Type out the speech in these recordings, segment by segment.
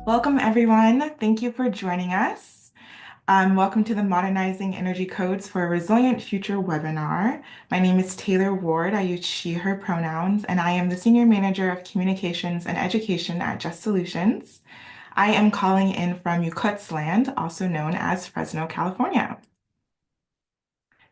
Welcome, everyone. Thank you for joining us. Welcome to the Modernizing Energy Codes for a Resilient Future webinar. My name is Taylor Ward. I use she, her pronouns, and I am the Senior Manager of Communications and Education at Just Solutions. I am calling in from Yucat's Land, also known as Fresno, California.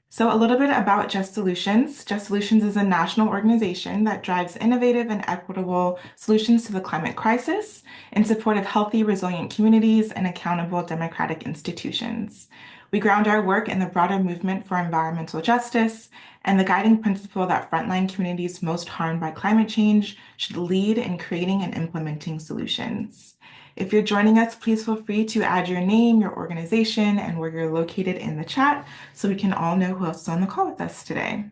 So a little bit about Just Solutions. Just Solutions is a national organization that drives innovative and equitable solutions to the climate crisis in support of healthy, resilient communities and accountable democratic institutions. We ground our work in the broader movement for environmental justice and the guiding principle that frontline communities most harmed by climate change should lead in creating and implementing solutions. If you're joining us, please feel free to add your name, your organization, and where you're located in the chat so we can all know who else is on the call with us today.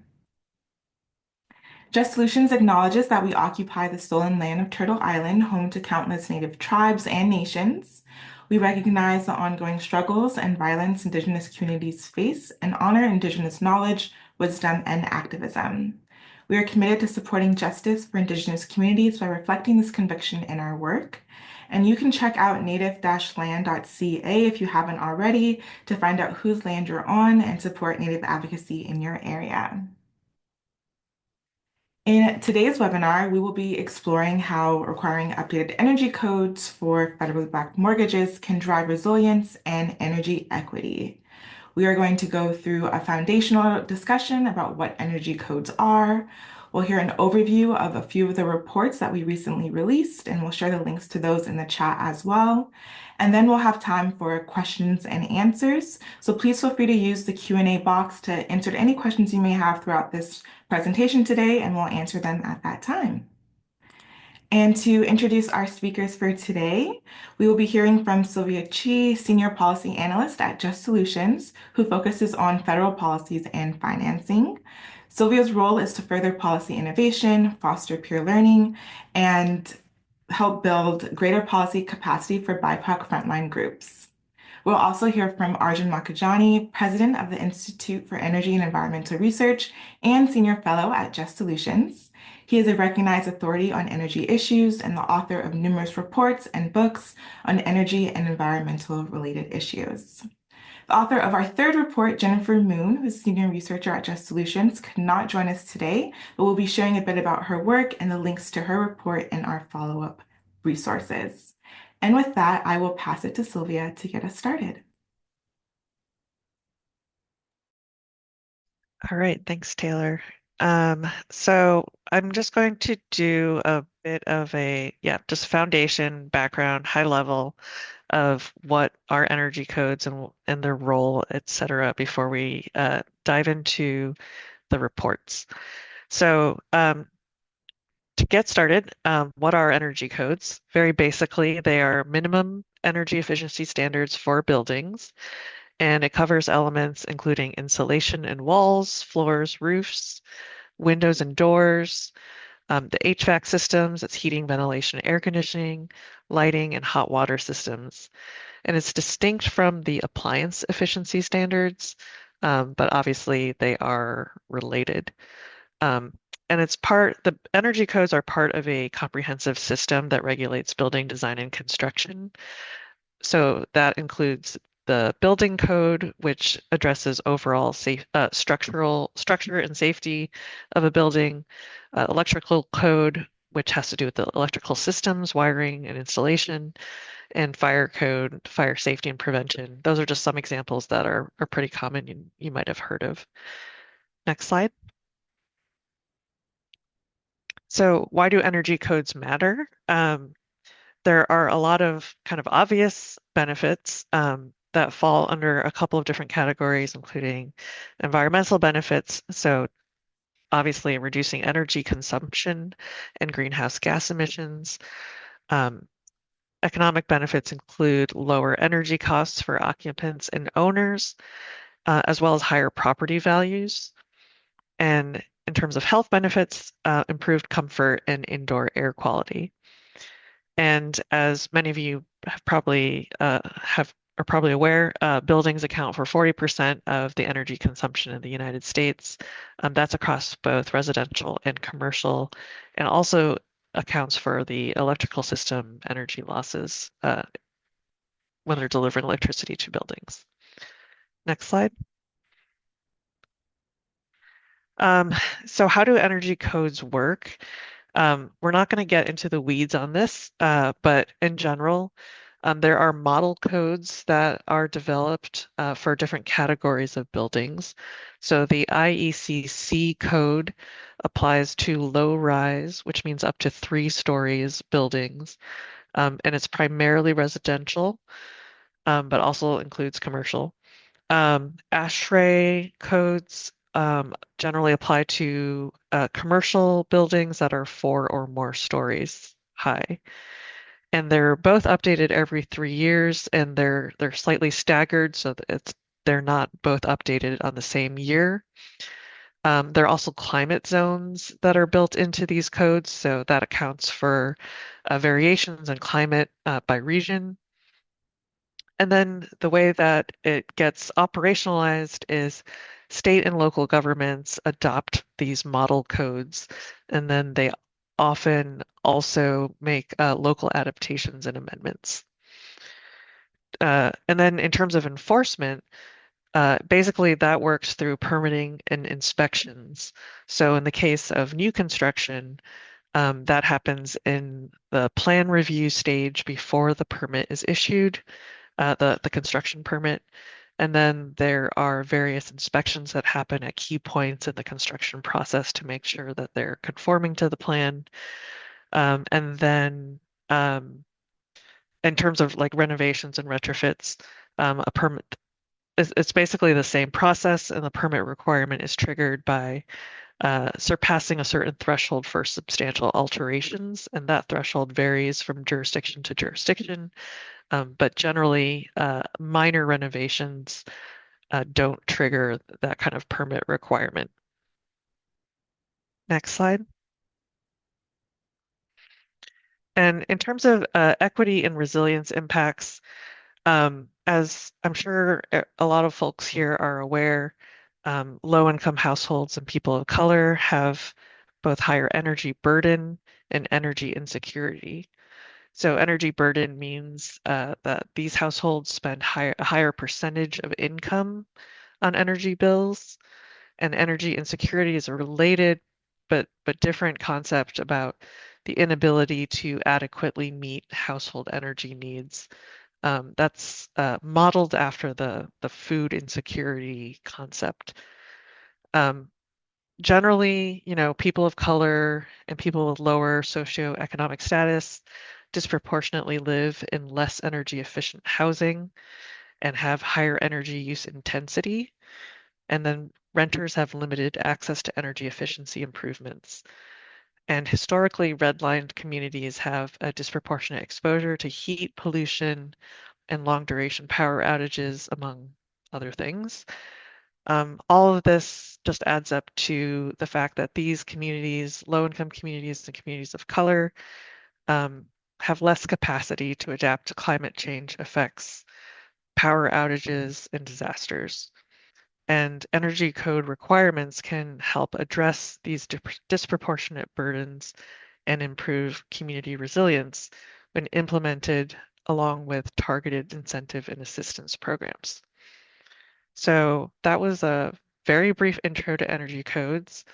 Just Solutions acknowledges that we occupy the stolen land of Turtle Island, home to countless Native tribes and nations. We recognize the ongoing struggles and violence Indigenous communities face and honor Indigenous knowledge, wisdom, and activism. We are committed to supporting justice for Indigenous communities by reflecting this conviction in our work. And you can check out native-land.ca if you haven't already to find out whose land you're on and support Native advocacy in your area. In today's webinar, we will be exploring how requiring updated energy codes for federally backed mortgages can drive resilience and energy equity. We are going to go through a foundational discussion about what energy codes are. We'll hear an overview of a few of the reports that we recently released, and we'll share the links to those in the chat as well. And then we'll have time for questions and answers. So please feel free to use the Q&A box to answer any questions you may have throughout this presentation today, and we'll answer them at that time. And to introduce our speakers for today, we will be hearing from Sylvia Chi, Senior Policy Analyst at Just Solutions, who focuses on federal policies and financing. Sylvia's role is to further policy innovation, foster peer learning, and help build greater policy capacity for BIPOC frontline groups. We'll also hear from Arjun Makhijani, President of the Institute for Energy and Environmental Research and Senior Fellow at Just Solutions. He is a recognized authority on energy issues and the author of numerous reports and books on energy and environmental related issues. The author of our third report, Jennifer Moon, who's Senior Researcher at Just Solutions, could not join us today, but we'll be sharing a bit about her work and the links to her report in our follow-up resources. And with that, I will pass it to Sylvia to get us started. All right, thanks, Taylor. So I'm just going to do a bit of a, just foundation, background, high level of what are energy codes and their role, et cetera, before we dive into the reports. So to get started, what are energy codes? Very basically, they are minimum energy efficiency standards for buildings, and it covers elements including insulation in walls, floors, roofs, windows and doors, the HVAC systems, it's heating, ventilation, air conditioning, lighting, and hot water systems. And it's distinct from the appliance efficiency standards, but obviously they are related. And the energy codes are part of a comprehensive system that regulates building design and construction. So that includes the building code, which addresses overall structure and safety of a building, electrical code, which has to do with the electrical systems, wiring, and installation, and fire code, fire safety and prevention. Those are just some examples that are pretty common you might have heard of. Next slide. So why do energy codes matter? There are a lot of kind of obvious benefits that fall under a couple of different categories, including environmental benefits. So obviously reducing energy consumption and greenhouse gas emissions. Economic benefits include lower energy costs for occupants and owners, as well as higher property values. And in terms of health benefits, improved comfort and indoor air quality. And as many of you have probably have are probably aware, buildings account for 40% of the energy consumption in the United States. That's across both residential and commercial, and also accounts for the electrical system energy losses when they're delivering electricity to buildings. Next slide. Um, so how do energy codes work? We're not going to get into the weeds on this, but in general, there are model codes that are developed for different categories of buildings. So the IECC code applies to low rise, which means up to 3 stories buildings, and it's primarily residential, but also includes commercial. ASHRAE codes generally apply to commercial buildings that are 4 or more stories high. And they're both updated every 3 years, and they're slightly staggered so that they're not both updated on the same year. There are also climate zones that are built into these codes, so that accounts for variations in climate by region. And then the way that it gets operationalized is state and local governments adopt these model codes, and then they often also make local adaptations and amendments. And then in terms of enforcement, basically that works through permitting and inspections. So in the case of new construction, that happens in the plan review stage before the permit is issued, the construction permit. And then there are various inspections that happen at key points in the construction process to make sure that they're conforming to the plan. And then in terms of like renovations and retrofits, a permit it's basically the same process, and the permit requirement is triggered by surpassing a certain threshold for substantial alterations, and that threshold varies from jurisdiction to jurisdiction. But generally, minor renovations don't trigger that kind of permit requirement. Next slide. And in terms of equity and resilience impacts, as I'm sure a lot of folks here are aware, low-income households and people of color have both higher energy burden and energy insecurity. So energy burden means that these households spend a higher percentage of income on energy bills, and energy insecurity is a related but different concept about the inability to adequately meet household energy needs. That's modeled after the food insecurity concept. Um, Generally, people of color and people with lower socioeconomic status disproportionately live in less energy efficient housing and have higher energy use intensity. And then renters have limited access to energy efficiency improvements. And historically, redlined communities have a disproportionate exposure to heat pollution and long duration power outages, among other things. All of this just adds up to the fact that these communities, low-income communities and communities of color, have less capacity to adapt to climate change effects, power outages, and disasters. And energy code requirements can help address these disproportionate burdens and improve community resilience when implemented along with targeted incentive and assistance programs. So that was a very brief intro to energy codes,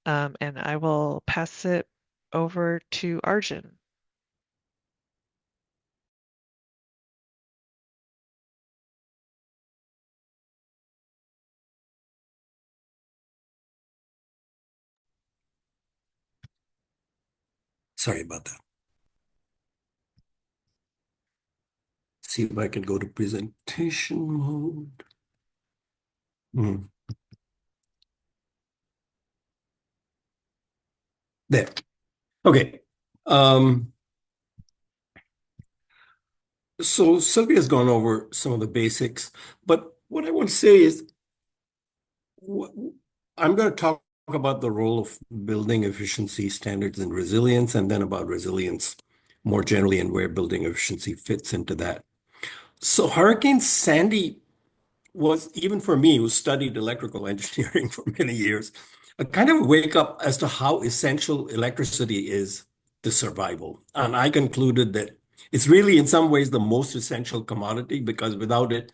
and I will pass it over to Arjun. Sorry about that. See if I can go to presentation mode. There. Okay. So Sylvia's gone over some of the basics, but what I want to say is I'm going to talk about the role of building efficiency standards and resilience, and then about resilience more generally and where building efficiency fits into that. So Hurricane Sandy was, even for me, who studied electrical engineering for many years, a kind of wake up as to how essential electricity is to survival. And I concluded that it's really, in some ways, the most essential commodity because without it,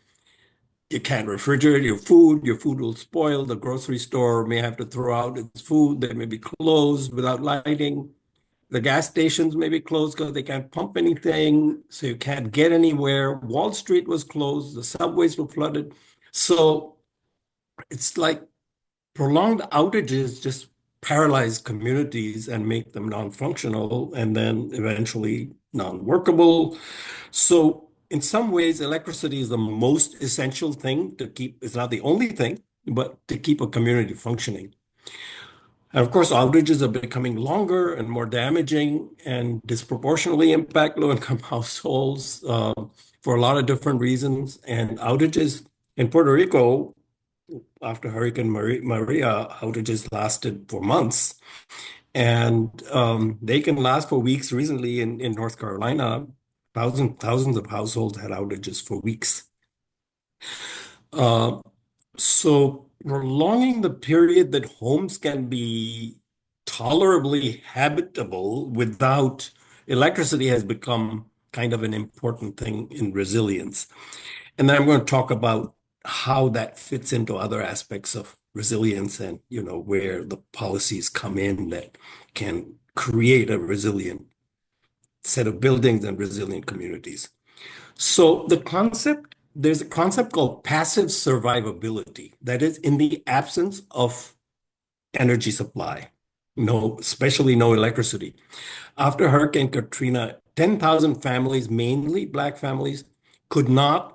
you can't refrigerate your food will spoil, the grocery store may have to throw out its food, they may be closed without lighting. The gas stations may be closed because they can't pump anything, so you can't get anywhere. Wall Street was closed, the subways were flooded. So it's like prolonged outages just paralyze communities and make them non-functional and then eventually non-workable. So in some ways, electricity is the most essential thing to keep, it's not the only thing, but to keep a community functioning. And of course, outages are becoming longer and more damaging and disproportionately impact low-income households for a lot of different reasons. And outages in Puerto Rico after Hurricane Maria, outages lasted for months. And they can last for weeks. Recently in North Carolina, thousands of households had outages for weeks. Uh, so prolonging the period that homes can be tolerably habitable without electricity has become kind of an important thing in resilience. And then I'm going to talk about how that fits into other aspects of resilience and, where the policies come in that can create a resilient set of buildings and resilient communities. So there's a concept called passive survivability. That is, in the absence of energy supply, especially no electricity. After Hurricane Katrina, 10,000 families, mainly Black families, could not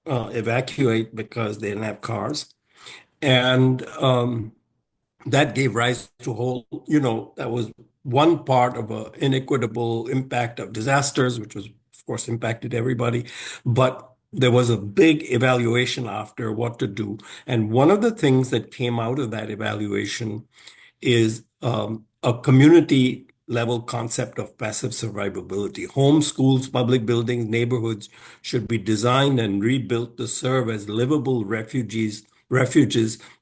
evacuate because they didn't have cars. And that gave rise to a whole, that was one part of an inequitable impact of disasters, which was, of course, impacted everybody. But there was a big evaluation after what to do. And one of the things that came out of that evaluation is a community level concept of passive survivability. Homes, schools, public buildings, neighborhoods should be designed and rebuilt to serve as livable refuges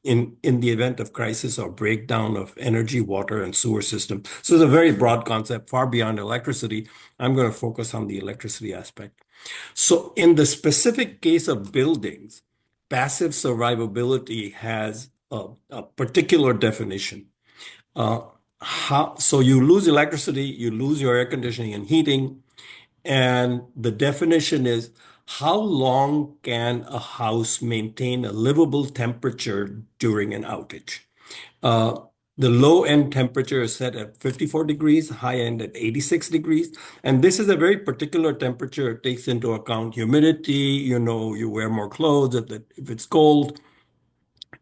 in the event of crisis or breakdown of energy, water, and sewer system. So it's a very broad concept, far beyond electricity. I'm going to focus on the electricity aspect. So in the specific case of buildings, passive survivability has a particular definition. Uh, so you lose electricity, you lose your air conditioning and heating, and the definition is how long can a house maintain a livable temperature during an outage? Uh, the low end temperature is set at 54 degrees, high end at 86 degrees. And this is a very particular temperature. It takes into account humidity, you wear more clothes if it's cold.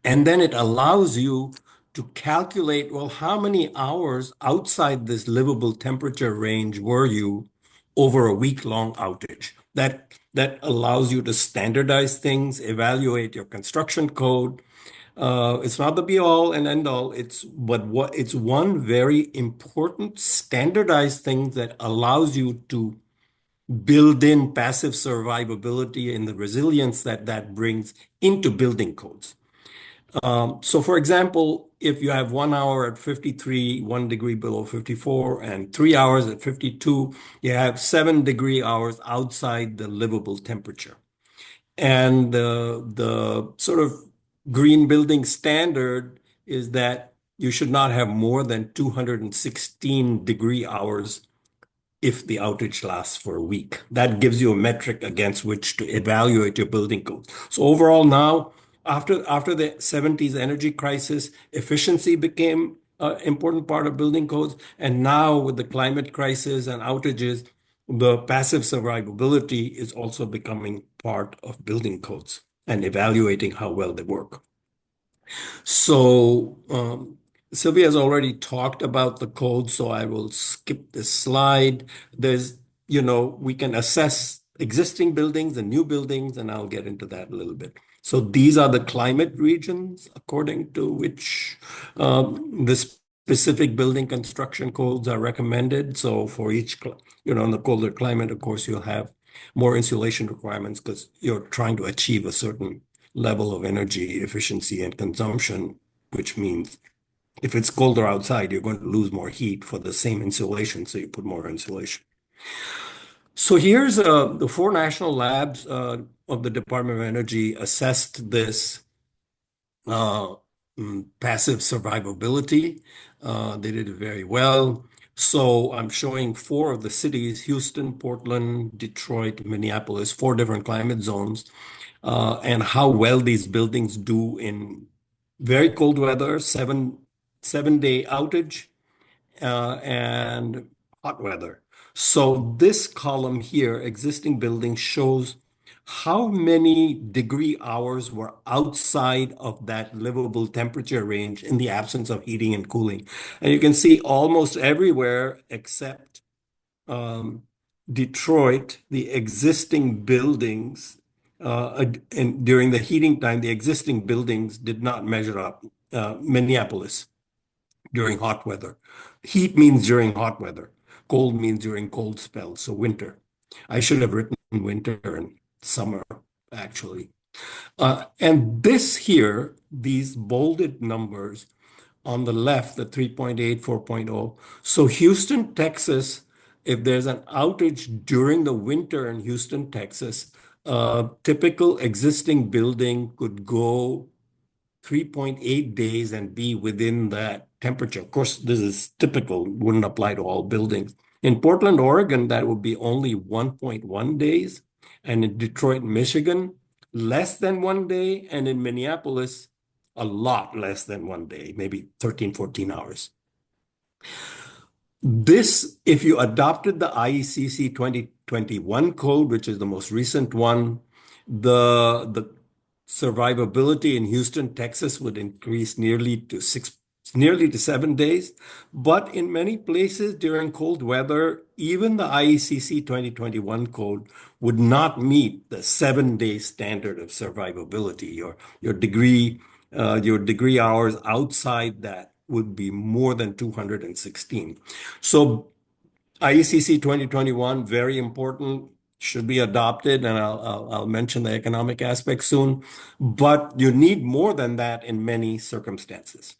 And then it allows you to calculate, well, how many hours outside this livable temperature range were you over a week-long outage? That allows you to standardize things, evaluate your construction code. It's not the be all and end all. It's one very important standardized thing that allows you to build in passive survivability and the resilience that brings into building codes. So for example, if you have 1 hour at 53, 1 degree below 54, and 3 hours at 52, you have 7 degree hours outside the livable temperature. And the sort of green building standard is that you should not have more than 216 degree hours if the outage lasts for a week. That gives you a metric against which to evaluate your building code. So overall now, after the 70s energy crisis, efficiency became an important part of building codes. And now with the climate crisis and outages, the passive survivability is also becoming part of building codes and evaluating how well they work. So Sylvia has already talked about the code, so I will skip this slide. We can assess existing buildings and new buildings, and I'll get into that a little bit. So these are the climate regions according to which the specific building construction codes are recommended. So for each, in the colder climate, of course, you'll have more insulation requirements because you're trying to achieve a certain level of energy efficiency and consumption, which means if it's colder outside, you're going to lose more heat for the same insulation, so you put more insulation. So here's the four national labs of the Department of Energy assessed this uh, passive survivability. They did it very well. So I'm showing four of the cities: Houston, Portland, Detroit, Minneapolis, four different climate zones, and how well these buildings do in very cold weather, seven-day outage, and hot weather. So this column here, existing buildings, shows how many degree hours were outside of that livable temperature range in the absence of heating and cooling. And you can see almost everywhere except Detroit, the existing buildings, and during the heating time, the existing buildings did not measure up. Minneapolis during hot weather. Heat means during hot weather. Cold means during cold spells, so winter. I should have written winter and summer, actually. And this here, these bolded numbers on the left, the 3.8, 4.0. So Houston, Texas, if there's an outage during the winter in Houston, Texas, a typical existing building could go 3.8 days and be within that temperature. Of course, this is typical, wouldn't apply to all buildings. In Portland, Oregon, that would be only 1.1 days. And in Detroit, Michigan, less than 1 day. And in Minneapolis, a lot less than 1 day, maybe 13, 14 hours. This, if you adopted the IECC 2021 code, which is the most recent one, the survivability in Houston, Texas would increase nearly to 7 days. But in many places during cold weather, even the IECC 2021 code would not meet the 7 day standard of survivability. Your degree hours outside that would be more than 216. So IECC 2021, very important, should be adopted, and I'll mention the economic aspect soon, but you need more than that in many circumstances.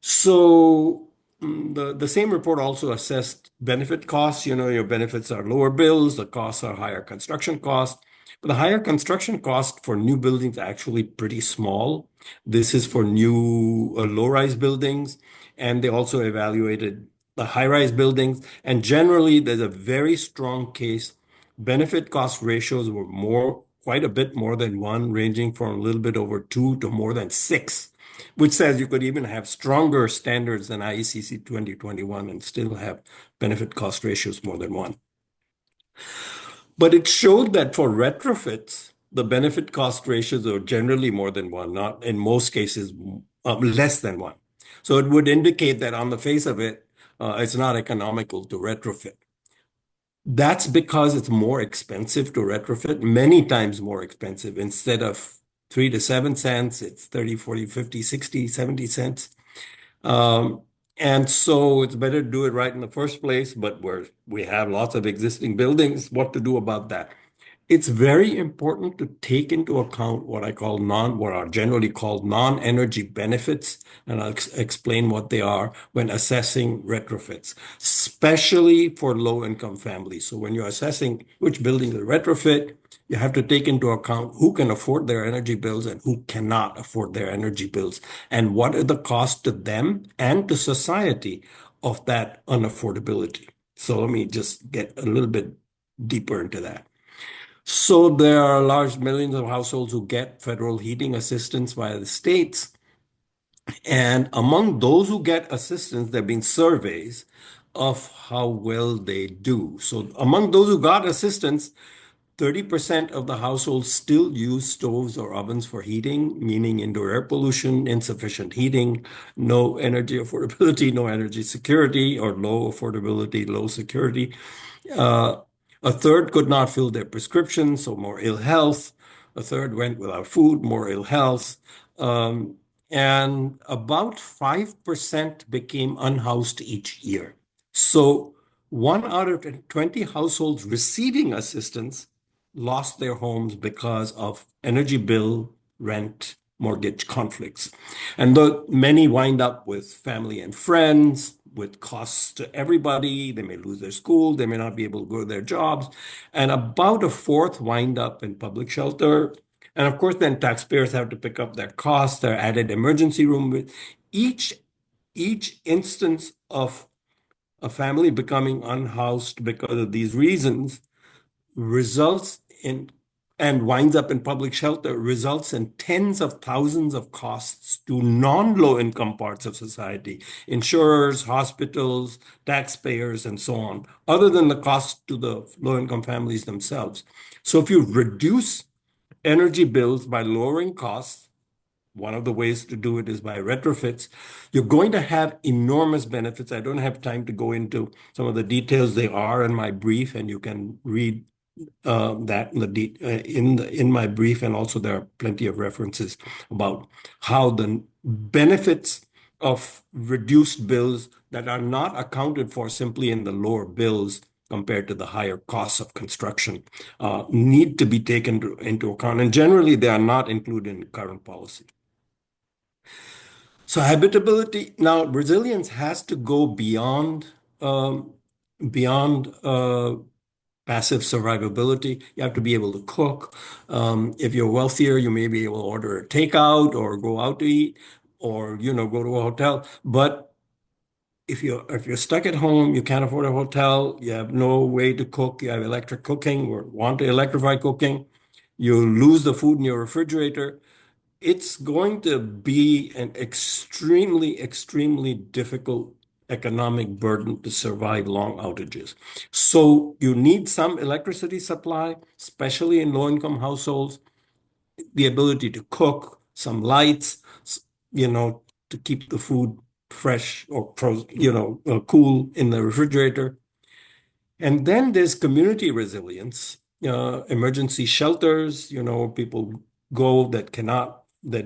So the same report also assessed benefit costs. You know, your benefits are lower bills, the costs are higher construction costs. But the higher construction cost for new buildings are actually pretty small. This is for new low-rise buildings, and they also evaluated the high-rise buildings. And generally, there's a very strong case. Benefit cost ratios were quite a bit more than one, ranging from a little bit over 2 to more than 6, which says you could even have stronger standards than IECC 2021 and still have benefit cost ratios more than one. But it showed that for retrofits, the benefit cost ratios are generally more than one, not in most cases less than one. So it would indicate that on the face of it, it's not economical to retrofit. That's because it's more expensive to retrofit, many times more expensive. Instead of 3 to 7 cents, it's 30, 40, 50, 60, 70 cents. And so it's better to do it right in the first place, but we have lots of existing buildings, what to do about that? It's very important to take into account what are generally called non-energy benefits, and I'll explain what they are when assessing retrofits, especially for low-income families. So when you're assessing which building to retrofit, you have to take into account who can afford their energy bills and who cannot afford their energy bills, and what are the costs to them and to society of that unaffordability. So let me just get a little bit deeper into that. So there are large millions of households who get federal heating assistance via the states. And among those who get assistance, there have been surveys of how well they do. So among those who got assistance, 30% of the households still use stoves or ovens for heating, meaning indoor air pollution, insufficient heating, no energy affordability, no energy security, or low affordability, low security. A third could not fill their prescriptions, so more ill health. A third went without food, more ill health. And about 5% became unhoused each year. So 1 out of 20 households receiving assistance lost their homes because of energy bill, rent, mortgage conflicts. And though many wind up with family and friends, with costs to everybody, they may lose their school, they may not be able to go to their jobs, and about a fourth wind up in public shelter. And of course, then taxpayers have to pick up their costs, their added emergency room. With each instance of a family becoming unhoused because of these reasons results in and winds up in public shelter results in tens of thousands of costs to non-low income parts of society, insurers, hospitals, taxpayers, and so on, other than the cost to the low income families themselves. So if you reduce energy bills by lowering costs, one of the ways to do it is by retrofits. You're going to have enormous benefits. I don't have time to go into some of the details. They are in my brief, and you can read that in my brief, and also there are plenty of references about how the benefits of reduced bills that are not accounted for simply in the lower bills compared to the higher costs of construction need to be taken into account. And generally, they are not included in current policy. So habitability, now resilience has to go beyond passive survivability. You have to be able to cook. If you're wealthier, you may be able to order a takeout or go out to eat, or go to a hotel. But if you're stuck at home, you can't afford a hotel, you have no way to cook, you have electric cooking or want to electrify cooking, you lose the food in your refrigerator, it's going to be an extremely, extremely difficult economic burden to survive long outages. So you need some electricity supply, especially in low-income households, the ability to cook, some lights, you know, to keep the food fresh or cool in the refrigerator. And then there's community resilience, emergency shelters, people go that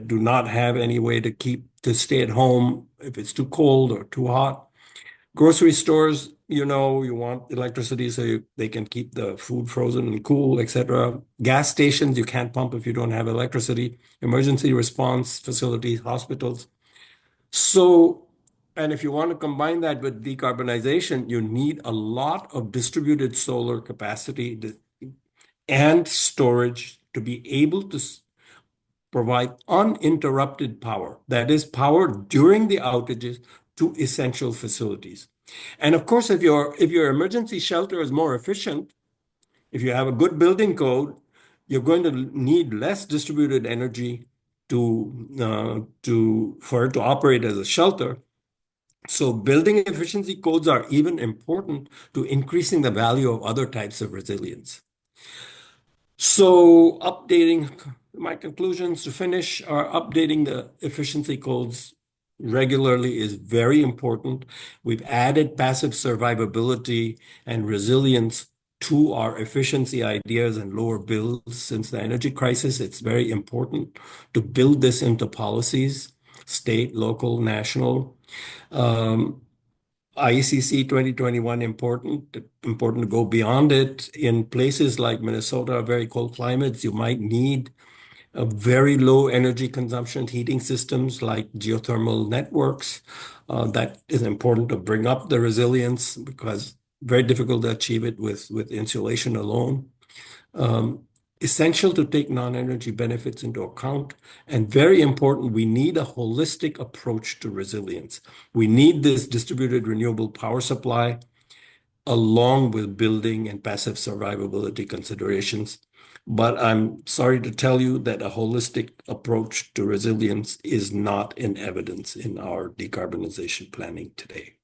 do not have any way to stay at home if it's too cold or too hot. Grocery stores, you want electricity so they can keep the food frozen and cool, etc. Gas stations, you can't pump if you don't have electricity. Emergency response facilities, hospitals. So, and if you want to combine that with decarbonization, you need a lot of distributed solar capacity and storage to be able to provide uninterrupted power. That is power during the outages to essential facilities. And of course, if your emergency shelter is more efficient, if you have a good building code, you're going to need less distributed energy for it to operate as a shelter. So building efficiency codes are even important to increasing the value of other types of resilience. So updating my conclusions to finish are updating the efficiency codes regularly is very important. We've added passive survivability and resilience to our efficiency ideas and lower bills since the energy crisis. It's very important to build this into policies, state, local, national. IECC 2021 important to go beyond it. In places like Minnesota, very cold climates, you might need a very low energy consumption heating systems like geothermal networks. That is important to bring up the resilience because very difficult to achieve it with insulation alone. Essential to take non-energy benefits into account. And very important, we need a holistic approach to resilience. We need this distributed renewable power supply along with building and passive survivability considerations. But I'm sorry to tell you that a holistic approach to resilience is not in evidence in our decarbonization planning today.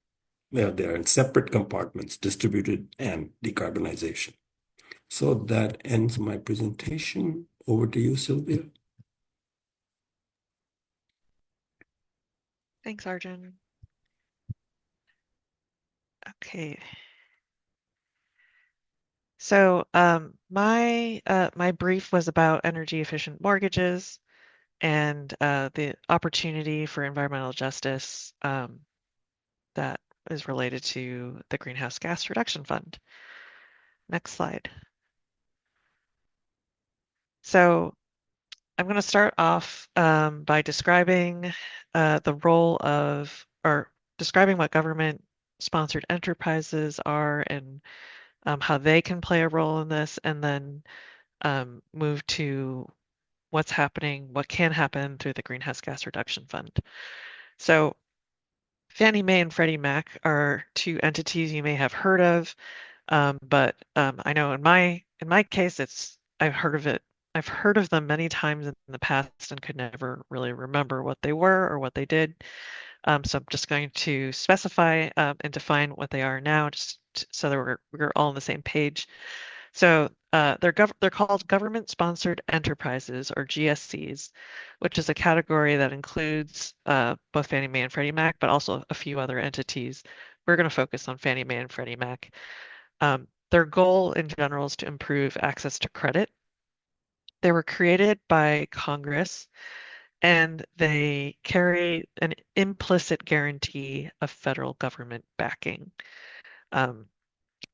They're in separate compartments, distributed and decarbonization. So that ends my presentation. Over to you, Sylvia. Thanks, Arjun. Okay. So my brief was about energy efficient mortgages and the opportunity for environmental justice that is related to the Greenhouse Gas Reduction Fund. Next slide. So I'm going to start off by describing the role of, or describing what government-sponsored enterprises are and how they can play a role in this, and then move to what's happening, what can happen through the Greenhouse Gas Reduction Fund. So Fannie Mae and Freddie Mac are two entities you may have heard of, but I know in my case, I've heard of it. I've heard of them many times in the past and could never really remember what they were or what they did. So I'm just going to specify and define what they are now, just so that we're all on the same page. So they're called government-sponsored enterprises, or GSCs, which is a category that includes both Fannie Mae and Freddie Mac, but also a few other entities. We're going to focus on Fannie Mae and Freddie Mac. Their goal in general is to improve access to credit. They were created by Congress, and they carry an implicit guarantee of federal government backing.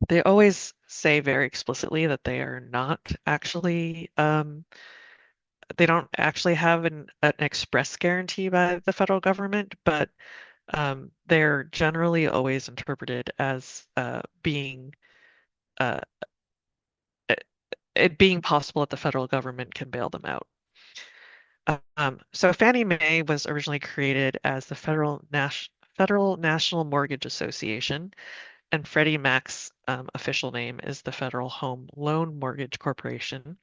They always say very explicitly that they are not actually, they don't actually have an express guarantee by the federal government, but they're generally always interpreted as being uh, it being possible that the federal government can bail them out. So Fannie Mae was originally created as the Federal National Mortgage Association, and Freddie Mac's official name is the Federal Home Loan Mortgage Corporation.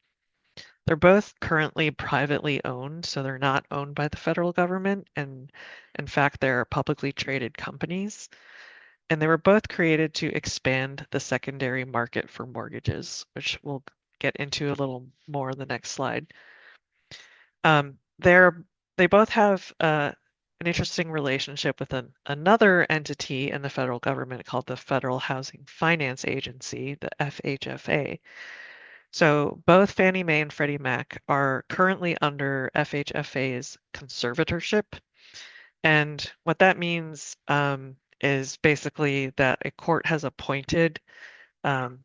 They're both currently privately owned, so they're not owned by the federal government, and in fact, they're publicly traded companies. And they were both created to expand the secondary market for mortgages, which we'll get into a little more in the next slide. They both have an interesting relationship with another entity in the federal government called the Federal Housing Finance Agency, the FHFA. So both Fannie Mae and Freddie Mac are currently under FHFA's conservatorship. And what that means is basically that a court has appointed the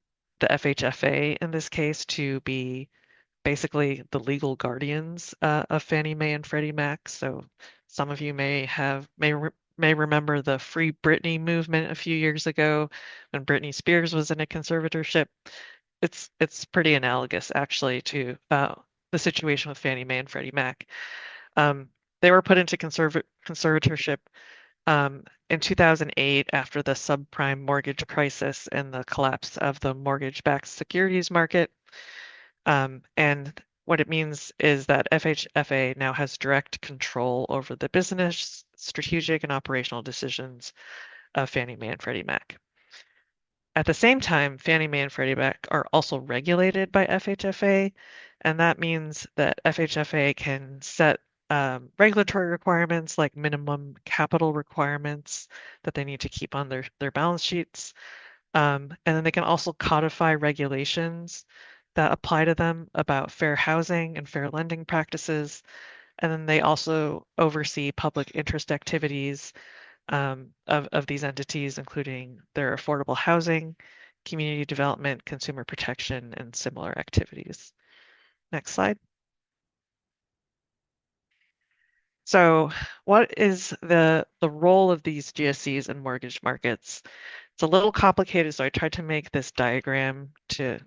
FHFA in this case to be basically the legal guardians of Fannie Mae and Freddie Mac. So some of you may remember the Free Britney movement a few years ago when Britney Spears was in a conservatorship. It's pretty analogous actually to the situation with Fannie Mae and Freddie Mac. They were put into conservatorship in 2008 after the subprime mortgage crisis and the collapse of the mortgage-backed securities market. And what it means is that FHFA now has direct control over the business, strategic, and operational decisions of Fannie Mae and Freddie Mac. At the same time, Fannie Mae and Freddie Mac are also regulated by FHFA, and that means that FHFA can set regulatory requirements like minimum capital requirements that they need to keep on their balance sheets. And then they can also codify regulations that apply to them about fair housing and fair lending practices. And then they also oversee public interest activities of these entities, including their affordable housing, community development, consumer protection, and similar activities. Next slide. So what is the role of these GSCs in mortgage markets? It's a little complicated, so I tried to make this diagram to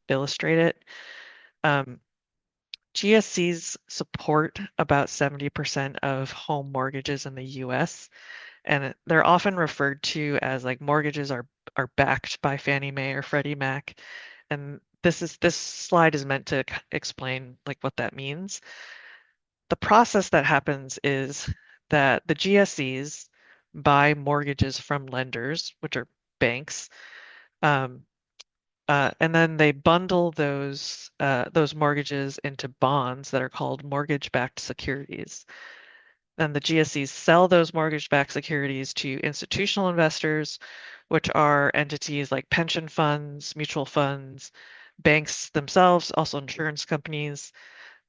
illustrate it. GSCs support about 70% of home mortgages in the US, and they're often referred to as like mortgages are backed by Fannie Mae or Freddie Mac. And this slide is meant to explain like what that means. The process that happens is that the GSCs buy mortgages from lenders, which are banks, and then they bundle those mortgages into bonds that are called mortgage-backed securities. Then the GSEs sell those mortgage-backed securities to institutional investors, which are entities like pension funds, mutual funds, banks themselves, also insurance companies.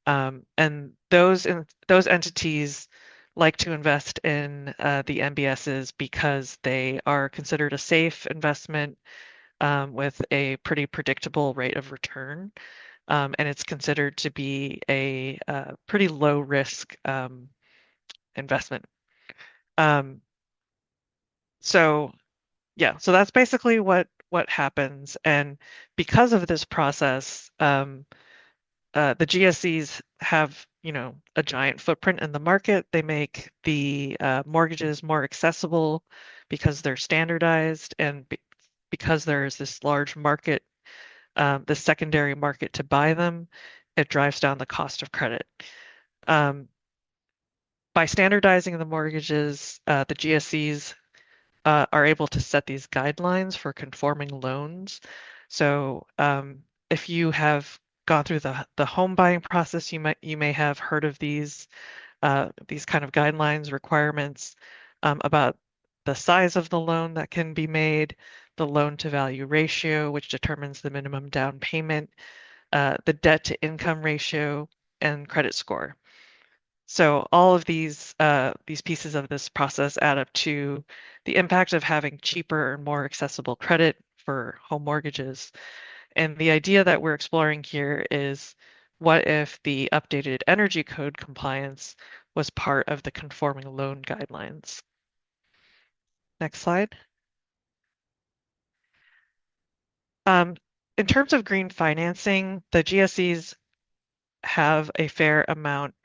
And those entities like to invest in the MBSs because they are considered a safe investment with a pretty predictable rate of return. And it's considered to be a pretty low risk investment. Um, so yeah, so that's basically what happens. And because of this process, the GSEs have, a giant footprint in the market. They make the mortgages more accessible because they're standardized and because there's this large market, the secondary market to buy them, it drives down the cost of credit. By standardizing the mortgages, the GSEs are able to set these guidelines for conforming loans. So if you have gone through the home buying process, you may have heard of these kind of guidelines, requirements about the size of the loan that can be made, the loan to value ratio, which determines the minimum down payment, the debt to income ratio, and credit score. So all of these pieces of this process add up to the impact of having cheaper and more accessible credit for home mortgages. And the idea that we're exploring here is, what if the updated energy code compliance was part of the conforming loan guidelines? Next slide. In terms of green financing, the GSEs have a fair amount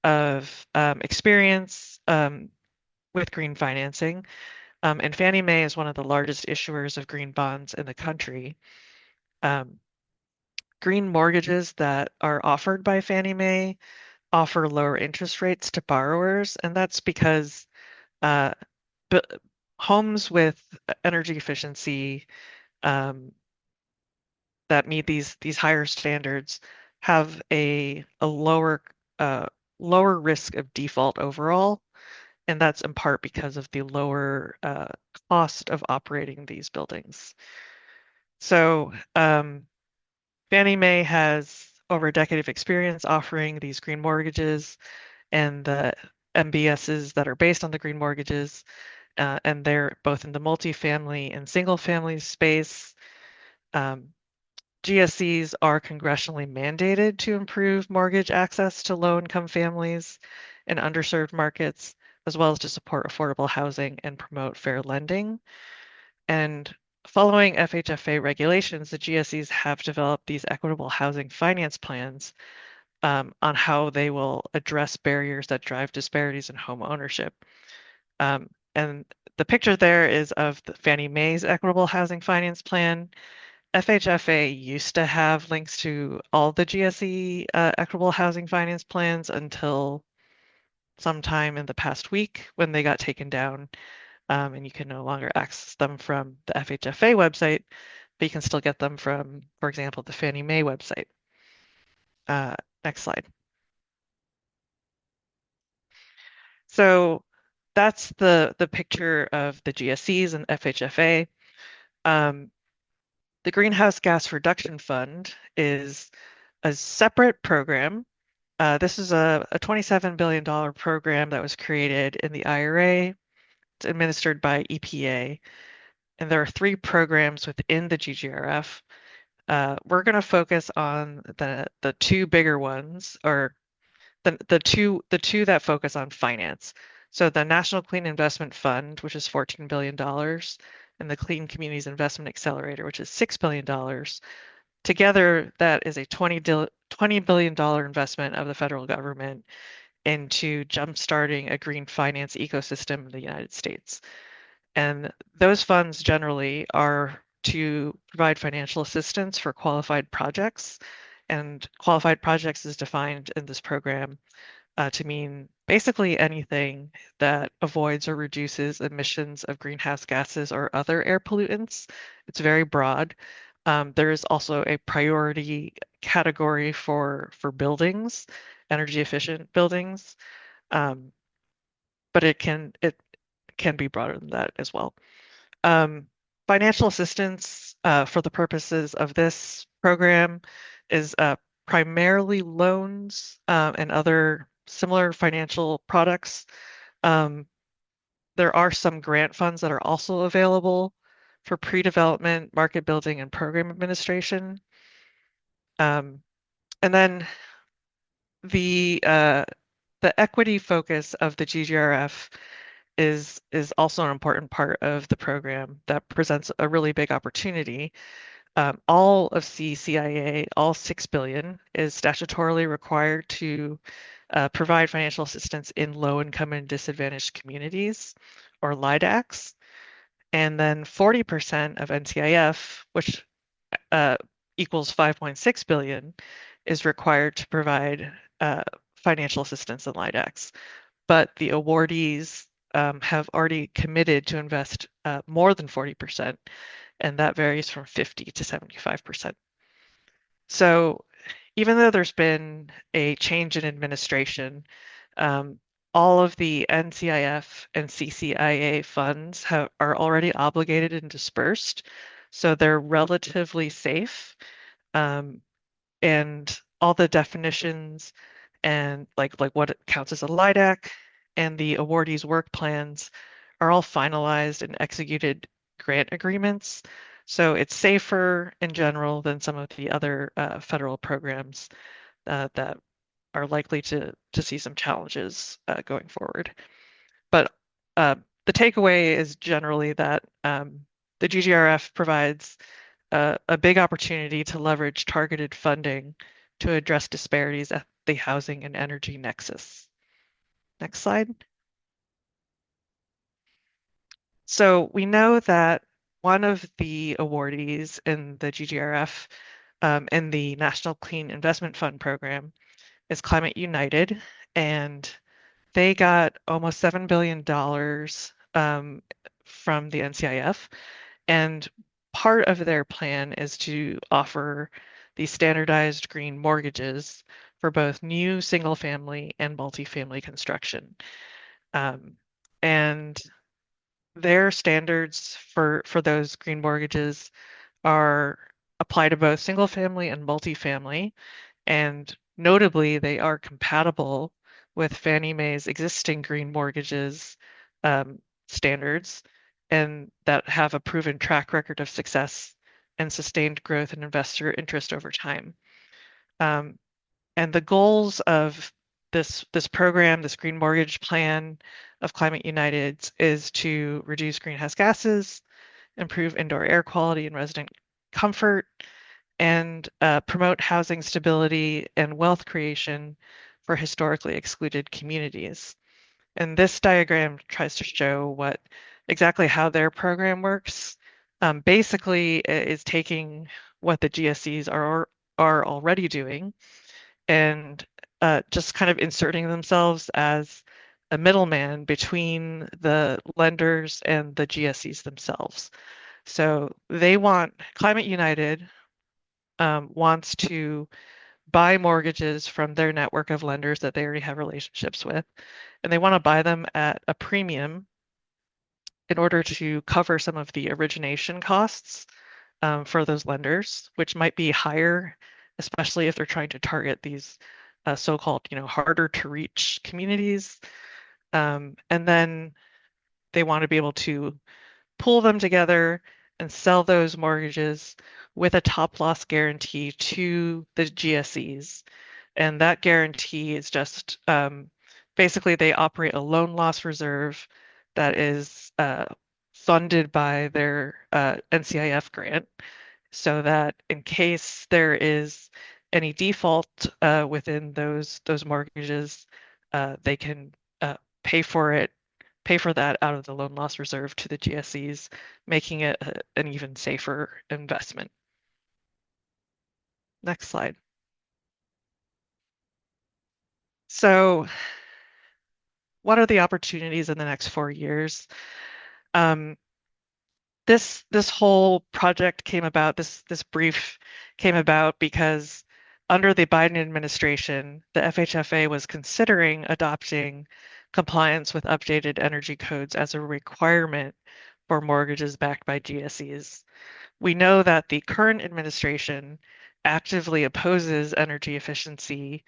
of experience with green financing. And Fannie Mae is one of the largest issuers of green bonds in the country. Green mortgages that are offered by Fannie Mae offer lower interest rates to borrowers, and that's because uh, homes with energy efficiency that meet these higher standards have a lower risk of default overall, and that's in part because of the lower cost of operating these buildings. So Fannie Mae has over a decade of experience offering these green mortgages and the MBSs that are based on the green mortgages, and they're both in the multifamily and single family space. GSEs are congressionally mandated to improve mortgage access to low-income families in underserved markets, as well as to support affordable housing and promote fair lending. And following FHFA regulations, the GSEs have developed these equitable housing finance plans on how they will address barriers that drive disparities in home ownership. And the picture there is of the Fannie Mae's equitable housing finance plan. FHFA used to have links to all the GSE equitable housing finance plans until sometime in the past week when they got taken down, and you can no longer access them from the FHFA website, but you can still get them from, for example, the Fannie Mae website. Next slide. So that's the picture of the GSEs and FHFA. The Greenhouse Gas Reduction Fund is a separate program. This is a $27 billion program that was created in the IRA. It's administered by EPA. And there are three programs within the GGRF. We're going to focus on the two bigger ones, or the two that focus on finance. So the National Clean Investment Fund, which is $14 billion, and the Clean Communities Investment Accelerator, which is $6 billion. Together, that is a $20 billion investment of the federal government into jumpstarting a green finance ecosystem in the United States. And those funds generally are to provide financial assistance for qualified projects. And qualified projects is defined in this program to mean basically anything that avoids or reduces emissions of greenhouse gases or other air pollutants. It's very broad. There is also a priority category for buildings, energy efficient buildings, but it can be broader than that as well. Financial assistance for the purposes of this program is primarily loans and other similar financial products Um, there are some grant funds that are also available for pre-development, market building, and program administration. And then the uh, the equity focus of the GGRF is also an important part of the program that presents a really big opportunity. All of CCIA, all 6 billion, is statutorily required to provide financial assistance in low-income and disadvantaged communities, or LIDACs. And then 40% of NCIF, which uh, equals 5.6 billion, is required to provide financial assistance in LIDACs. But the awardees have already committed to invest more than 40%, and that varies from 50 to 75%. So even though there's been a change in administration, um, all of the NCIF and CCIA funds are already obligated and dispersed, so they're relatively safe. Um, and all the definitions and like what counts as a LIDAC and the awardees' work plans are all finalized and executed grant agreements. So it's safer in general than some of the other federal programs that are likely to see some challenges going forward. But uh, the takeaway is generally that the GGRF provides a big opportunity to leverage targeted funding to address disparities at the housing and energy nexus. Next slide. So we know that one of the awardees in the GGRF in the National Clean Investment Fund program is Climate United, and they got almost $7 billion from the NCIF. And part of their plan is to offer these standardized green mortgages for both new single family and multifamily construction. And their standards for those green mortgages are apply to both single family and multifamily. And notably, they are compatible with Fannie Mae's existing green mortgages standards and that have a proven track record of success and sustained growth in investor interest over time. Um, and the goals of this program, this green mortgage plan of Climate United's, is to reduce greenhouse gases, improve indoor air quality and resident comfort, and promote housing stability and wealth creation for historically excluded communities. And this diagram tries to show exactly how their program works. Basically, it is taking what the GSEs are already doing and just kind of inserting themselves as a middleman between the lenders and the GSEs themselves. So Climate United wants to buy mortgages from their network of lenders that they already have relationships with, and they want to buy them at a premium in order to cover some of the origination costs for those lenders, which might be higher, especially if they're trying to target these so-called, harder to reach communities. And then they want to be able to pull them together and sell those mortgages with a top loss guarantee to the GSEs. And that guarantee is just basically they operate a loan loss reserve that is funded by their NCIF grant, so that in case there is any default within those mortgages, they can pay for that out of the loan loss reserve to the GSEs, making it an even safer investment. Next slide. So what are the opportunities in the next 4 years? This whole project came about, this brief came about because under the Biden administration, the FHFA was considering adopting compliance with updated energy codes as a requirement for mortgages backed by GSEs. We know that the current administration actively opposes energy efficiency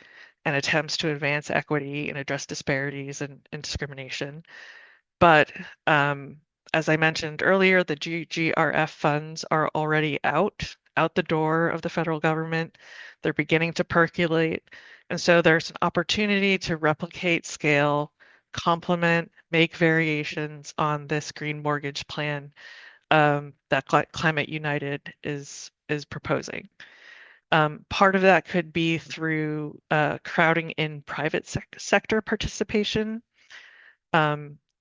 and attempts to advance equity and address disparities and discrimination. But as I mentioned earlier, the GGRF funds are already out the door of the federal government. They're beginning to percolate. And so there's an opportunity to replicate, scale, complement, make variations on this green mortgage plan that Climate United is proposing. Part of that could be through crowding in private sector participation.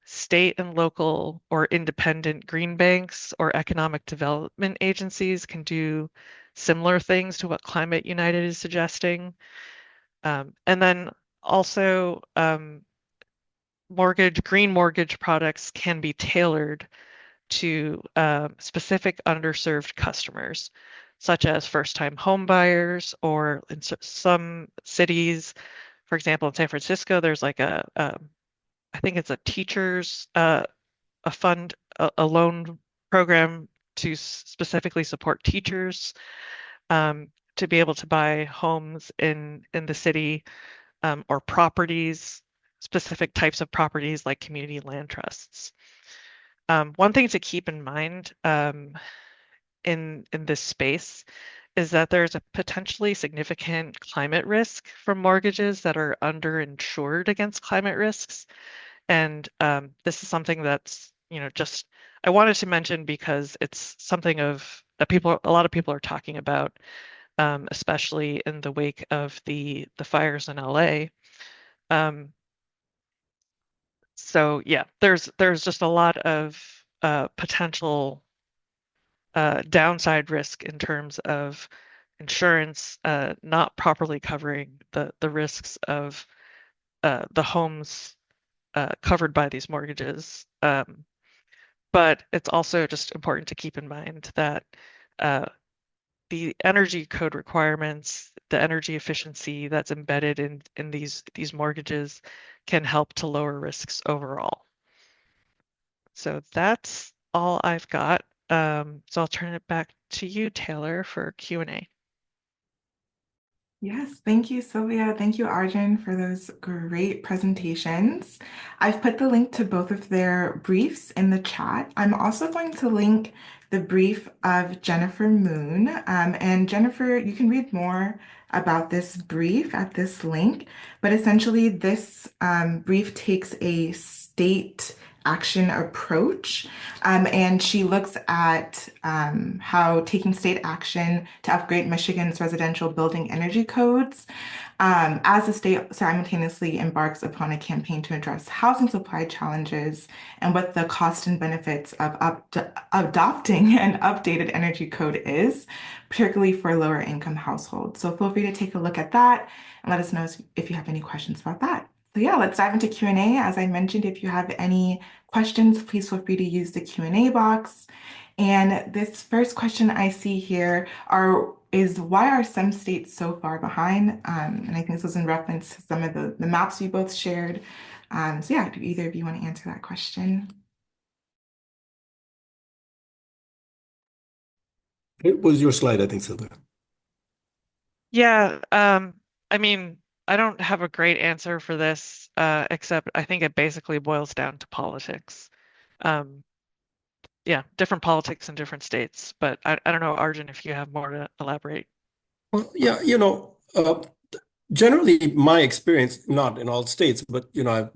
State and local or independent green banks or economic development agencies can do similar things to what Climate United is suggesting. And then also green mortgage products can be tailored to specific underserved customers, such as first-time home buyers, or in some cities, for example, in San Francisco, there's like I think it's a teachers, a fund, a loan program to specifically support teachers to be able to buy homes in the city or properties, specific types of properties like community land trusts. One thing to keep in mind in this space is that there's a potentially significant climate risk from mortgages that are underinsured against climate risks. And this is something that's, just I wanted to mention because it's something that a lot of people are talking about, especially in the wake of the fires in LA. So yeah, there's just a lot of potential downside risk in terms of insurance not properly covering the risks of the homes covered by these mortgages. But it's also just important to keep in mind that the energy code requirements, the energy efficiency that's embedded in these mortgages can help to lower risks overall. So that's all I've got. So I'll turn it back to you, Taylor, for Q&A. Yes, thank you, Sylvia. Thank you, Arjun, for those great presentations. I've put the link to both of their briefs in the chat. I'm also going to link the brief of Jennifer Moon. And Jennifer, you can read more about this brief at this link. But essentially, this brief takes a state action approach. And she looks at how taking state action to upgrade Michigan's residential building energy codes as the state simultaneously embarks upon a campaign to address housing supply challenges and what the cost and benefits of adopting an updated energy code is, particularly for lower income households. So feel free to take a look at that and let us know if you have any questions about that. So yeah, let's dive into Q&A. As I mentioned, if you have any questions, please feel free to use the Q&A box. And this first question I see here is why are some states so far behind? And I think this was in reference to some of the maps we both shared. So yeah, do either of you want to answer that question? It was your slide, I think, Sylvia. Yeah, I mean, I don't have a great answer for this, except I think it basically boils down to politics. Yeah, different politics in different states, but I don't know, Arjun, if you have more to elaborate. Well, yeah, generally my experience, not in all states, but I've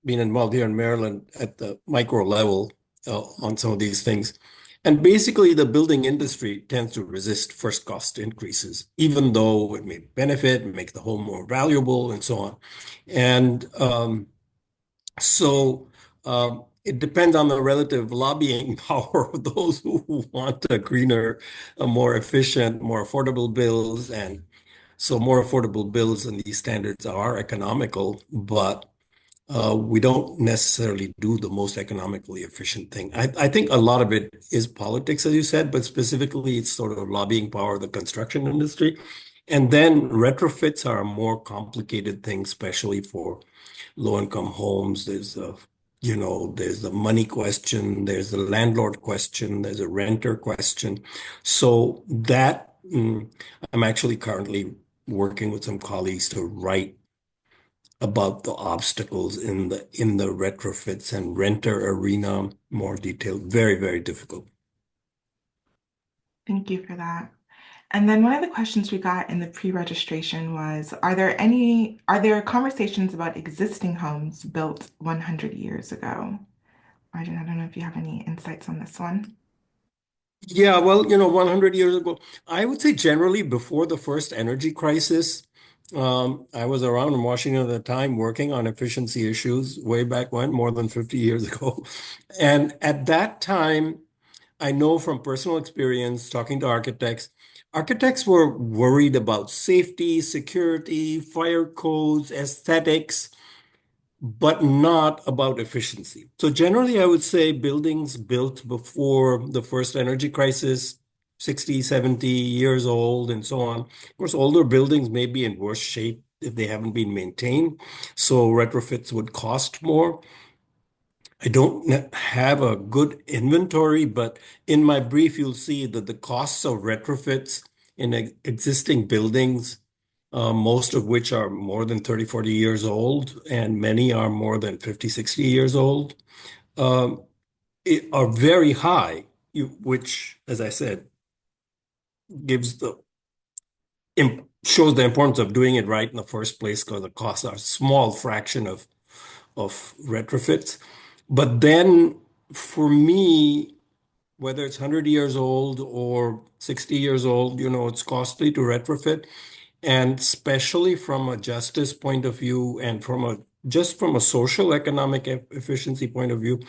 been involved here in Maryland at the micro level on some of these things. And basically, the building industry tends to resist first cost increases, even though it may benefit, make the home more valuable, and so on. And so it depends on the relative lobbying power of those who want a greener, a more efficient, more affordable bills. And so more affordable bills and these standards are economical, but we don't necessarily do the most economically efficient thing. I think a lot of it is politics, as you said, but specifically it's sort of lobbying power of the construction industry. And then retrofits are a more complicated thing, especially for low-income homes. There's the money question, there's the landlord question, there's a renter question. So that I'm actually currently working with some colleagues to write about the obstacles in the retrofits and renter arena more detailed. Very, very difficult. Thank you for that. And then one of the questions we got in the pre-registration was, are there conversations about existing homes built 100 years ago? Arjun, I don't know if you have any insights on this one. Yeah, well, 100 years ago, I would say generally before the first energy crisis, I was around in Washington at the time working on efficiency issues way back when, more than 50 years ago. And at that time, I know from personal experience talking to architects, architects were worried about safety, security, fire codes, aesthetics, but not about efficiency. So generally, I would say buildings built before the first energy crisis, 60, 70 years old, and so on. Of course, older buildings may be in worse shape if they haven't been maintained, so retrofits would cost more. I don't have a good inventory, but in my brief, you'll see that the costs of retrofits in existing buildings, most of which are more than 30, 40 years old, and many are more than 50, 60 years old, um, are very high, which, as I said, gives shows the importance of doing it right in the first place because the costs are a small fraction of retrofits. But then for me, whether it's 100 years old or 60 years old, it's costly to retrofit. And especially from a justice point of view and from a social economic efficiency point of view,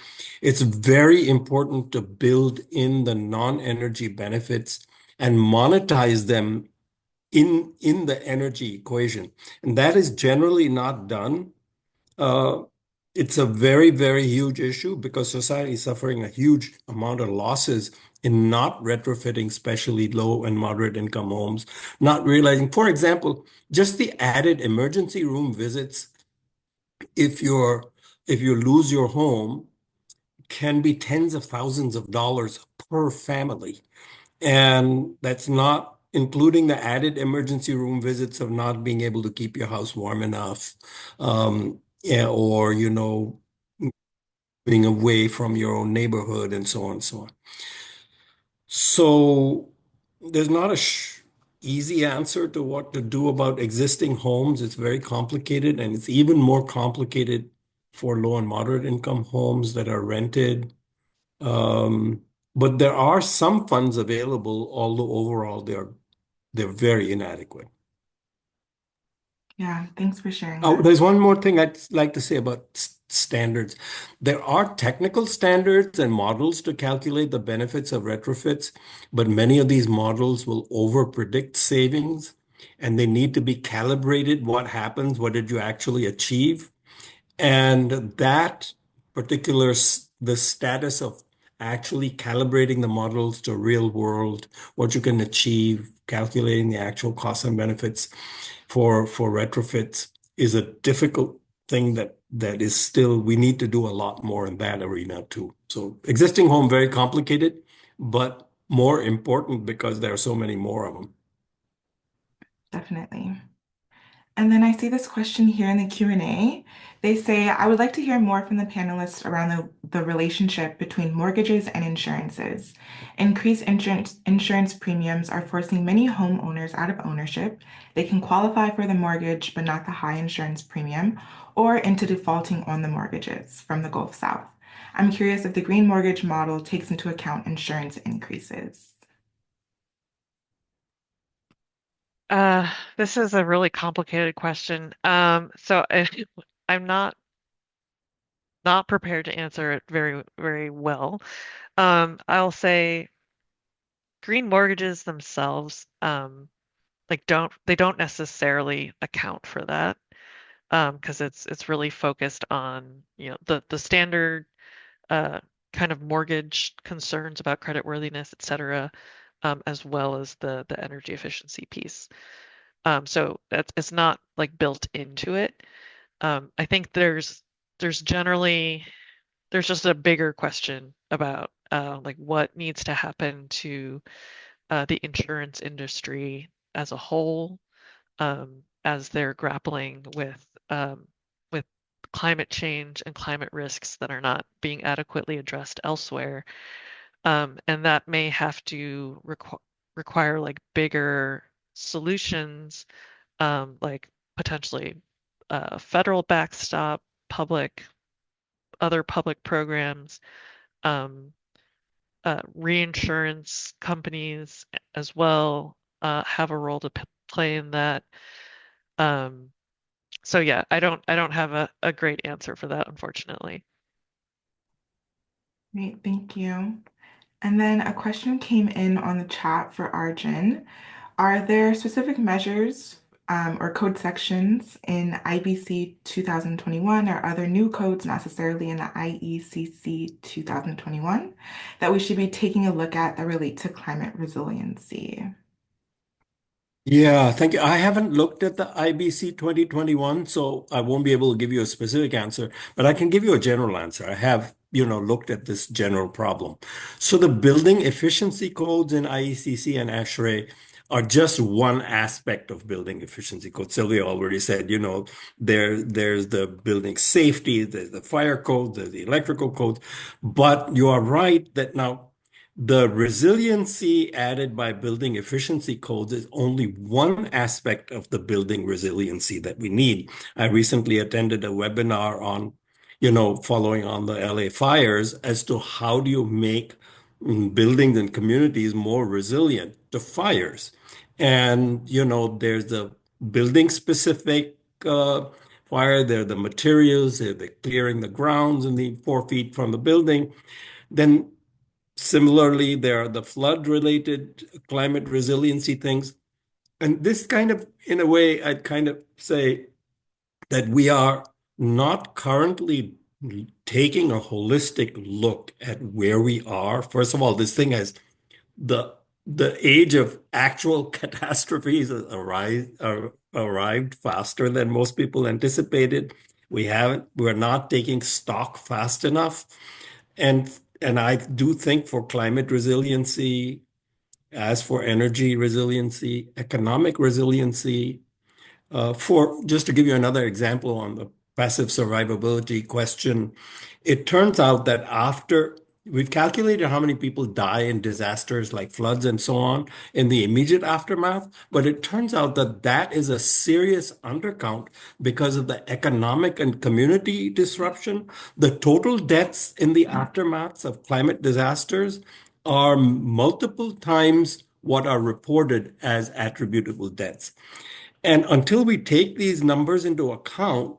it's very important to build in the non-energy benefits and monetize them in the energy equation. And that is generally not done. Uh, it's a very, very huge issue because society is suffering a huge amount of losses in not retrofitting, especially low and moderate income homes, not realizing, for example, just the added emergency room visits if you lose your home can be tens of thousands of dollars per family. And that's not including the added emergency room visits of not being able to keep your house warm enough, yeah, or, being away from your own neighborhood and so on and so on. So there's not a easy answer to what to do about existing homes. It's very complicated, and it's even more complicated for low and moderate income homes that are rented. Um, but there are some funds available, although overall they're very inadequate. Yeah, thanks for sharing Oh, that. there's one more thing I'd like to say about standards. There are technical standards and models to calculate the benefits of retrofits, but many of these models will over-predict savings, and they need to be calibrated. What happens? What did you actually achieve? And that the status of actually calibrating the models to real world, what you can achieve, calculating the actual costs and benefits for retrofits is a difficult thing that is still, we need to do a lot more in that arena too. So existing home, very complicated, but more important because there are so many more of them. Definitely. And then I see this question here in the Q&A. They say, I would like to hear more from the panelists around the relationship between mortgages and insurances. Increased insurance premiums are forcing many homeowners out of ownership. They can qualify for the mortgage, but not the high insurance premium, or into defaulting on the mortgages from the Gulf South. I'm curious if the green mortgage model takes into account insurance increases. This is a really complicated question. I'm not prepared to answer it very, very well. I'll say green mortgages themselves, they don't necessarily account for that, because it's really focused on, the standard uh kind of mortgage concerns about creditworthiness, et cetera, as well as the energy efficiency piece. So it's not like built into it. I think there's just a bigger question about like what needs to happen to the insurance industry as a whole, as they're grappling with climate change and climate risks that are not being adequately addressed elsewhere. And that may have to require like bigger solutions, like potentially federal backstop, other public programs, um, reinsurance companies as well have a role to play in that. Um, so yeah, I don't have a great answer for that, unfortunately. Great, thank you. And then a question came in on the chat for Arjun. Are there specific measures or code sections in IBC 2021 or other new codes necessarily in the IECC 2021 that we should be taking a look at that relate to climate resiliency? Yeah, thank you. I haven't looked at the IBC 2021, so I won't be able to give you a specific answer, but I can give you a general answer. I have, looked at this general problem. So the building efficiency codes in IECC and ASHRAE are just one aspect of building efficiency code. Sylvia already said, there's the building safety, there's the fire code, there's the electrical code, but you are right that now the resiliency added by building efficiency codes is only one aspect of the building resiliency that we need. I recently attended a webinar on, following on the LA fires as to how do you make buildings and communities more resilient to fires. And, there's the building specific fire, there are the materials, there are the clearing the grounds and the 4 feet from the building. Then similarly, there are the flood-related climate resiliency things. And this kind of, in a way, I'd kind of say that we are not currently taking a holistic look at where we are. First of all, this thing has the the age of actual catastrophes has arrived faster than most people anticipated. We're not taking stock fast enough. And and I do think for climate resiliency, as for energy resiliency, economic resiliency, for just to give you another example on the passive survivability question, it turns out that after we've calculated how many people die in disasters like floods and so on in the immediate aftermath, but it turns out that that is a serious undercount because of the economic and community disruption. The total deaths in the aftermaths of climate disasters are multiple times what are reported as attributable deaths. And until we take these numbers into account,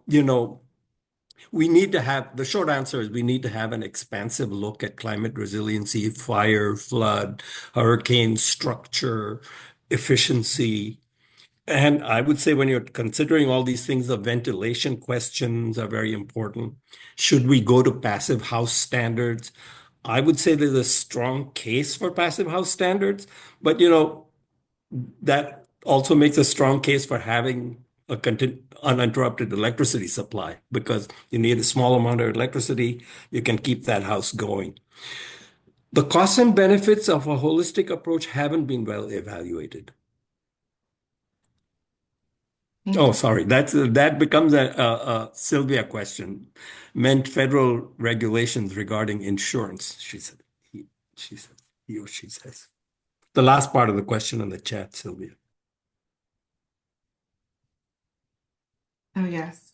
we need to have the short answer is we need to have an expansive look at climate resiliency, fire, flood, hurricane structure, efficiency. And I would say when you're considering all these things, the ventilation questions are very important. Should we go to passive house standards? I would say there's a strong case for passive house standards, but that also makes a strong case for having a uninterrupted electricity supply because you need a small amount of electricity. You can keep that house going. The costs and benefits of a holistic approach haven't been well evaluated. Thank Oh, you. sorry. That becomes a Sylvia question. Meant federal regulations regarding insurance, she said. She said, he or she says. The last part of the question in the chat, Sylvia. Oh, yes.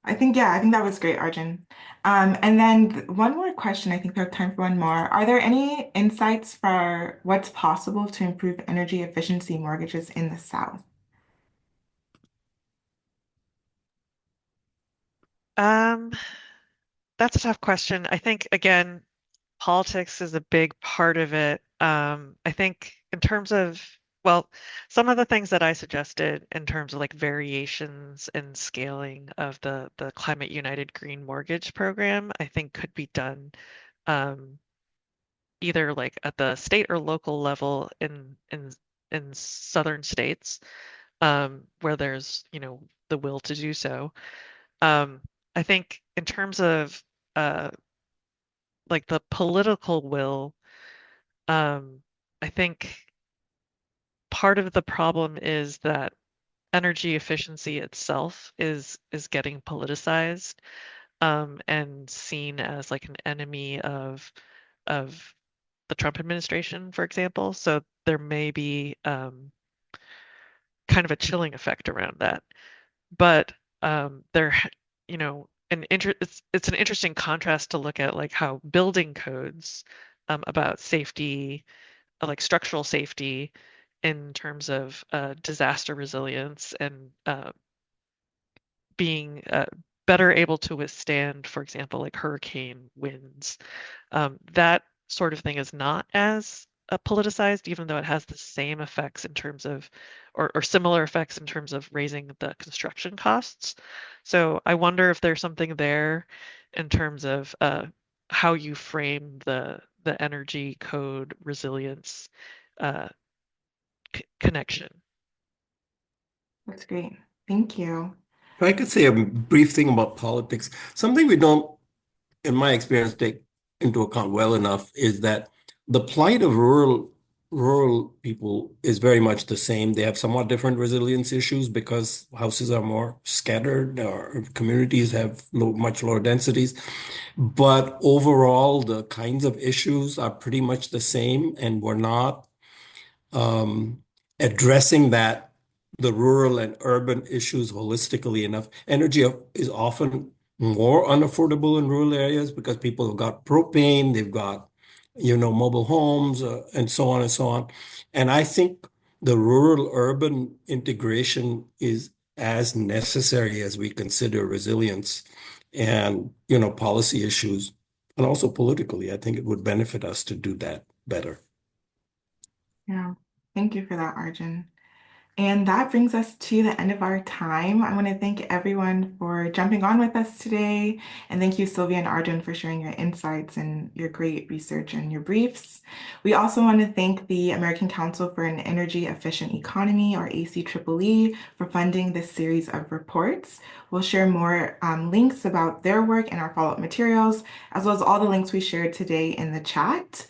I think that was great, Arjun. And then one more question. I think we have time for one more. Are there any insights for what's possible to improve energy efficiency mortgages in the South? Um, that's a tough question. I think again, politics is a big part of it. I think in terms of, well, some of the things that I suggested in terms of like variations and scaling of the Climate United Green Mortgage Program, I think could be done um, either like at the state or local level in southern states where there's, the will to do so. Um, I think in terms of uh, like the political will, um, I think part of the problem is that energy efficiency itself is getting politicized, and seen as like an enemy of the Trump administration, for example. So there may be kind of a chilling effect around that. But there, it's an interesting contrast to look at like how building codes about safety, like structural safety, in terms of disaster resilience and being better able to withstand, for example, like hurricane winds. That sort of thing is not as politicized, even though it has the same effects in terms of, or similar effects in terms of raising the construction costs. So I wonder if there's something there in terms of how you frame the energy code resilience uh, connection. That's great. Thank you. If I could say a brief thing about politics, something we don't, in my experience, take into account well enough is that the plight of rural people is very much the same. They have somewhat different resilience issues because houses are more scattered or communities have much lower densities. But overall, the kinds of issues are pretty much the same, and we're not um, addressing the rural and urban issues holistically enough. Energy is often more unaffordable in rural areas because people have got propane, they've got, mobile homes, and so on and so on. And I think the rural-urban integration is as necessary as we consider resilience and, policy issues. And also politically, I think it would benefit us to do that better. Yeah. Thank you for that, Arjun. And that brings us to the end of our time. I want to thank everyone for jumping on with us today. And thank you, Sylvia and Arjun, for sharing your insights and your great research and your briefs. We also want to thank the American Council for an Energy Efficient Economy, or ACEEE, for funding this series of reports. We'll share more links about their work in our follow-up materials, as well as all the links we shared today in the chat.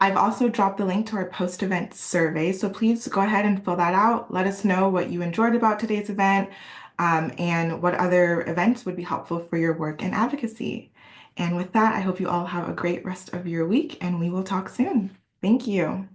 I've also dropped the link to our post-event survey, so please go ahead and fill that out. Let us know what you enjoyed about today's event, and what other events would be helpful for your work and advocacy. And with that, I hope you all have a great rest of your week, and we will talk soon. Thank you.